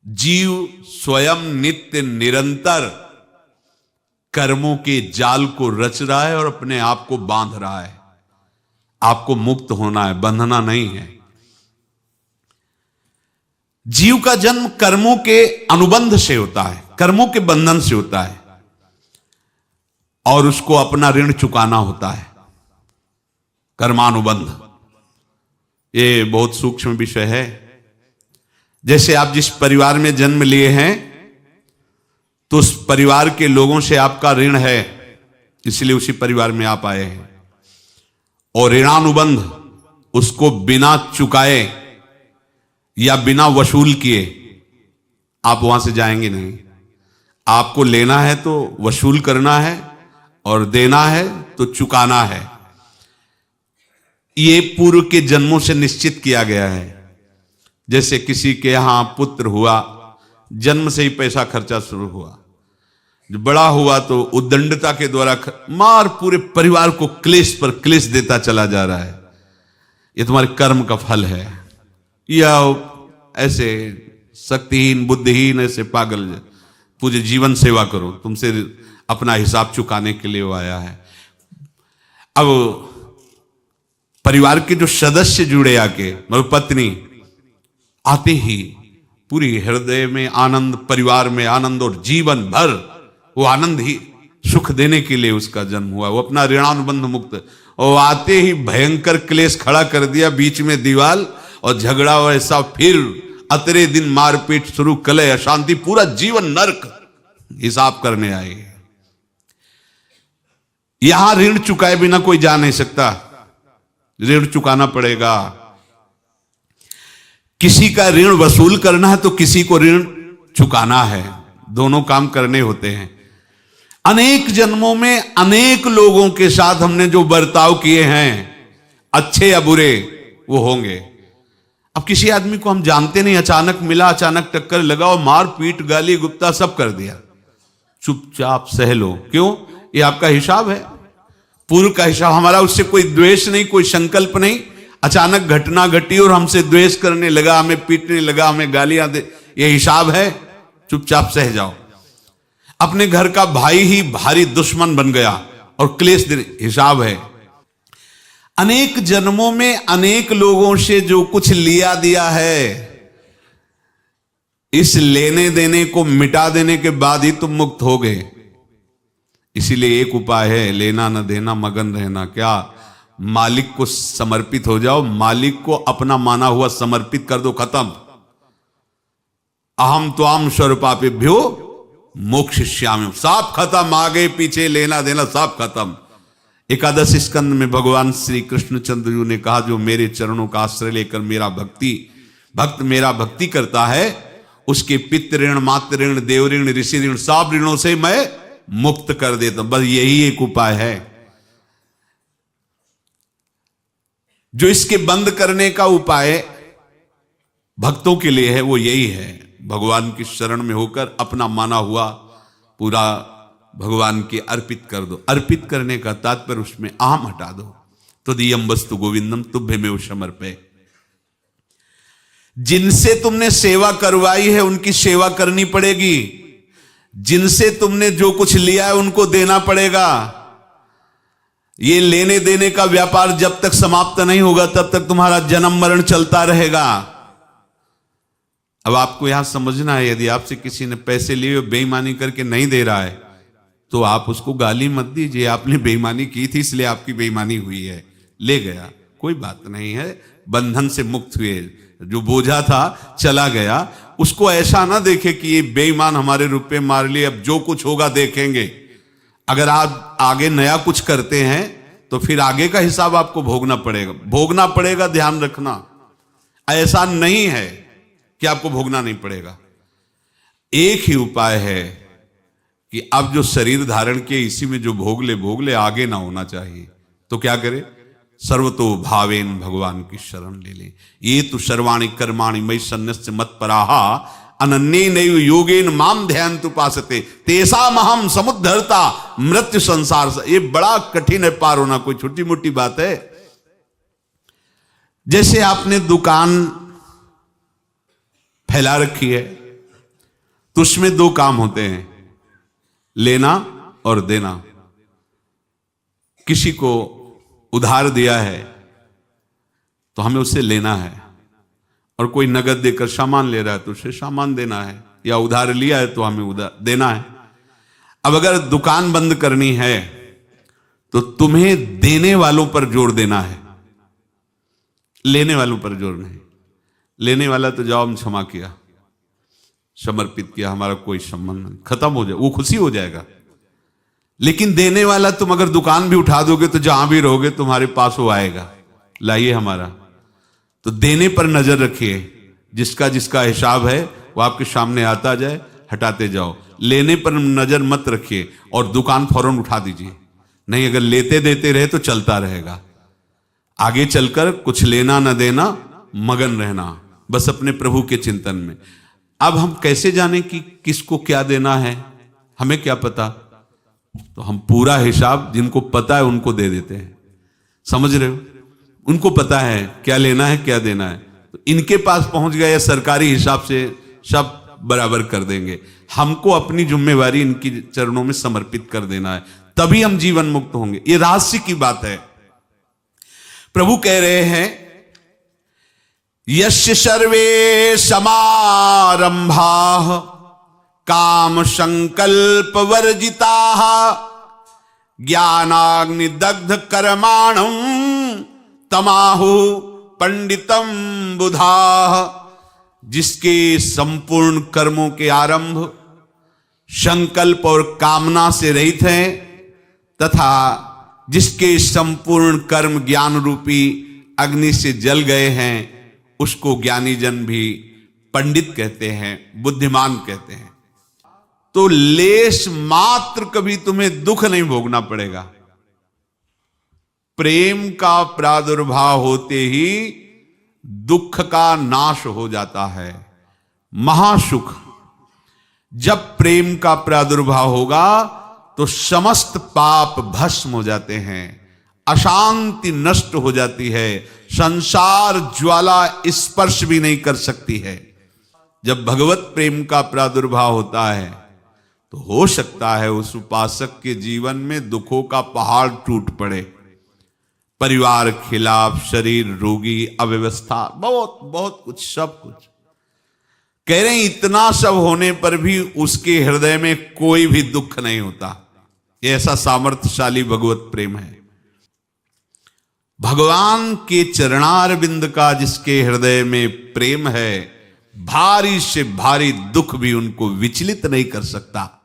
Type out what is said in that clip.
जीव स्वयं नित्य निरंतर कर्मों के जाल को रच रहा है और अपने आप को बांध रहा है। आपको मुक्त होना है, बंधना नहीं है। जीव का जन्म कर्मों के अनुबंध से होता है, कर्मों के बंधन से होता है, और उसको अपना ऋण चुकाना होता है। कर्मानुबंध ये बहुत सूक्ष्म विषय है। जैसे आप जिस परिवार में जन्म लिए हैं तो उस परिवार के लोगों से आपका ऋण है, इसलिए उसी परिवार में आप आए हैं। और ऋणानुबंध उसको बिना चुकाए या बिना वसूल किए आप वहां से जाएंगे नहीं। आपको लेना है तो वसूल करना है और देना है तो चुकाना है। ये पूर्व के जन्मों से निश्चित किया गया है। जैसे किसी के यहां पुत्र हुआ, जन्म से ही पैसा खर्चा शुरू हुआ, जो बड़ा हुआ तो उद्दंडता के द्वारा मार पूरे परिवार को क्लेश पर क्लेश देता चला जा रहा है। ये तुम्हारे कर्म का फल है। या ऐसे शक्तिहीन बुद्धिहीन ऐसे पागल पूरे जीवन सेवा करो, तुमसे अपना हिसाब चुकाने के लिए वो आया है। अब परिवार के जो सदस्य जुड़े आके, मतलब पत्नी आते ही पूरी हृदय में आनंद, परिवार में आनंद, और जीवन भर वो आनंद ही सुख देने के लिए उसका जन्म हुआ। वो अपना ऋणानुबंध मुक्त, और आते ही भयंकर क्लेश खड़ा कर दिया, बीच में दीवाल और झगड़ा वैसा, फिर अतरे दिन मारपीट शुरू, कलह अशांति, पूरा जीवन नरक हिसाब करने आए। यहां ऋण चुकाए बिना कोई जा नहीं सकता, ऋण चुकाना पड़ेगा। किसी का ऋण वसूल करना है तो किसी को ऋण चुकाना है, दोनों काम करने होते हैं। अनेक जन्मों में अनेक लोगों के साथ हमने जो बर्ताव किए हैं, अच्छे या बुरे, वो होंगे। अब किसी आदमी को हम जानते नहीं, अचानक मिला, अचानक टक्कर लगा और मार पीट गाली गुप्ता सब कर दिया, चुपचाप सह लो। क्यों? ये आपका हिसाब है, पूर्व का हिसाब। हमारा उससे कोई द्वेष नहीं, कोई संकल्प नहीं। अचानक घटना घटी और हमसे द्वेष करने लगा, हमें पीटने लगा, हमें गालियां दे, ये हिसाब है, चुपचाप सह जाओ। अपने घर का भाई ही भारी दुश्मन बन गया और क्लेश दे, हिसाब है। अनेक जन्मों में अनेक लोगों से जो कुछ लिया दिया है, इस लेने देने को मिटा देने के बाद ही तुम मुक्त हो गए। इसीलिए एक उपाय है, लेना न देना, मगन रहना। क्या? मालिक को समर्पित हो जाओ, मालिक को अपना माना हुआ समर्पित कर दो, खत्म। अहम त्वाम स्वरूपापेभ्यो मोक्षयिष्यामि, सब खत्म, आगे पीछे लेना देना सब खत्म। एकादश स्कंद में भगवान श्री कृष्णचंद्र जी ने कहा, जो मेरे चरणों का आश्रय लेकर भक्त मेरा भक्ति करता है, उसके पितृ ऋण, मातृ ऋण, देव ऋण, ऋषि ऋण, सब ऋणों से मैं मुक्त कर देता हूं। बस यही एक उपाय है जो इसके बंद करने का उपाय भक्तों के लिए है, वो यही है, भगवान की शरण में होकर अपना माना हुआ पूरा भगवान के अर्पित कर दो। अर्पित करने का तात्पर्य उसमें अहम हटा दो। तो दियम वस्तु गोविंदम तुभ्यमेव समर्पये। जिनसे तुमने सेवा करवाई है उनकी सेवा करनी पड़ेगी, जिनसे तुमने जो कुछ लिया है उनको देना पड़ेगा। ये लेने देने का व्यापार जब तक समाप्त नहीं होगा तब तक तुम्हारा जन्म मरण चलता रहेगा। अब आपको यहां समझना है, यदि आपसे किसी ने पैसे लिए और बेईमानी करके नहीं दे रहा है तो आप उसको गाली मत दीजिए, आपने बेईमानी की थी इसलिए आपकी बेईमानी हुई है, ले गया, कोई बात नहीं है, बंधन से मुक्त हुए, जो बोझा था चला गया। उसको ऐसा ना देखे कि ये बेईमान हमारे रुपए मार लिए, अब जो कुछ होगा देखेंगे। अगर आप आगे नया कुछ करते हैं तो फिर आगे का हिसाब आपको भोगना पड़ेगा, ध्यान रखना। ऐसा नहीं है कि आपको भोगना नहीं पड़ेगा। एक ही उपाय है कि अब जो शरीर धारण किए इसी में जो भोग ले, आगे ना होना चाहिए। तो क्या करे? सर्वतो भावेन भगवान की शरण ले ले। ये तो सर्वाणि कर्माणि मयि सन्न्यस्य मत्पराहा अनन्ये नैव योगेन माम ध्यायन्तु उपासते तेषामहं समुद्धर्ता मृत्यु संसार से। ये बड़ा कठिन है पार होना, कोई छोटी मोटी बात है। जैसे आपने दुकान फैला रखी है, तो उसमें दो काम होते हैं, लेना और देना। किसी को उधार दिया है तो हमें उससे लेना है, और कोई नगद देकर सामान ले रहा है तो उसे सामान देना है, या उधार लिया है तो हमें उधार देना है। अब अगर दुकान बंद करनी है तो तुम्हें देने वालों पर जोर देना है, लेने वालों पर जोर नहीं। लेने वाला तो जाओ हम क्षमा किया, समर्पित किया, हमारा कोई संबंध नहीं, खत्म हो जाए, वो खुशी हो जाएगा। लेकिन देने वाला तुम अगर दुकान भी उठा दोगे तो जहां भी रहोगे तुम्हारे पास वो आएगा, लाइए हमारा। तो देने पर नजर रखिए, जिसका जिसका हिसाब है वो आपके सामने आता जाए, हटाते जाओ। लेने पर नजर मत रखिए और दुकान फौरन उठा दीजिए, नहीं अगर लेते देते रहे तो चलता रहेगा। आगे चलकर कुछ लेना न देना, मगन रहना बस अपने प्रभु के चिंतन में। अब हम कैसे जाने कि किसको क्या देना है, हमें क्या पता? तो हम पूरा हिसाब जिनको पता है उनको दे देते हैं, समझ रहे हो? उनको पता है क्या लेना है क्या देना है, तो इनके पास पहुंच गए, सरकारी हिसाब से सब बराबर कर देंगे। हमको अपनी जिम्मेवारी इनकी चरणों में समर्पित कर देना है, तभी हम जीवन मुक्त होंगे। ये रहस्य की बात है। प्रभु कह रहे हैं, यस्य सर्वे समारंभाः काम संकल्प वर्जिताः ज्ञानाग्नि दग्ध कर्माणं तमाहु पंडितम बुधाः। जिसके संपूर्ण कर्मों के आरंभ संकल्प और कामना से रहित हैं, तथा जिसके संपूर्ण कर्म ज्ञान रूपी अग्नि से जल गए हैं, उसको ज्ञानी जन भी पंडित कहते हैं, बुद्धिमान कहते हैं। तो लेश मात्र कभी तुम्हें दुख नहीं भोगना पड़ेगा। प्रेम का प्रादुर्भाव होते ही दुख का नाश हो जाता है, महासुख। जब प्रेम का प्रादुर्भाव होगा तो समस्त पाप भस्म हो जाते हैं, अशांति नष्ट हो जाती है, संसार ज्वाला स्पर्श भी नहीं कर सकती है। जब भगवत प्रेम का प्रादुर्भाव होता है तो हो सकता है उस उपासक के जीवन में दुखों का पहाड़ टूट पड़े, परिवार खिलाफ, शरीर रोगी, अव्यवस्था, बहुत बहुत कुछ, सब कुछ। कह रहे हैं इतना सब होने पर भी उसके हृदय में कोई भी दुख नहीं होता। ऐसा सामर्थ्यशाली भगवत प्रेम है। भगवान के चरणार बिंद का जिसके हृदय में प्रेम है, भारी से भारी दुख भी उनको विचलित नहीं कर सकता।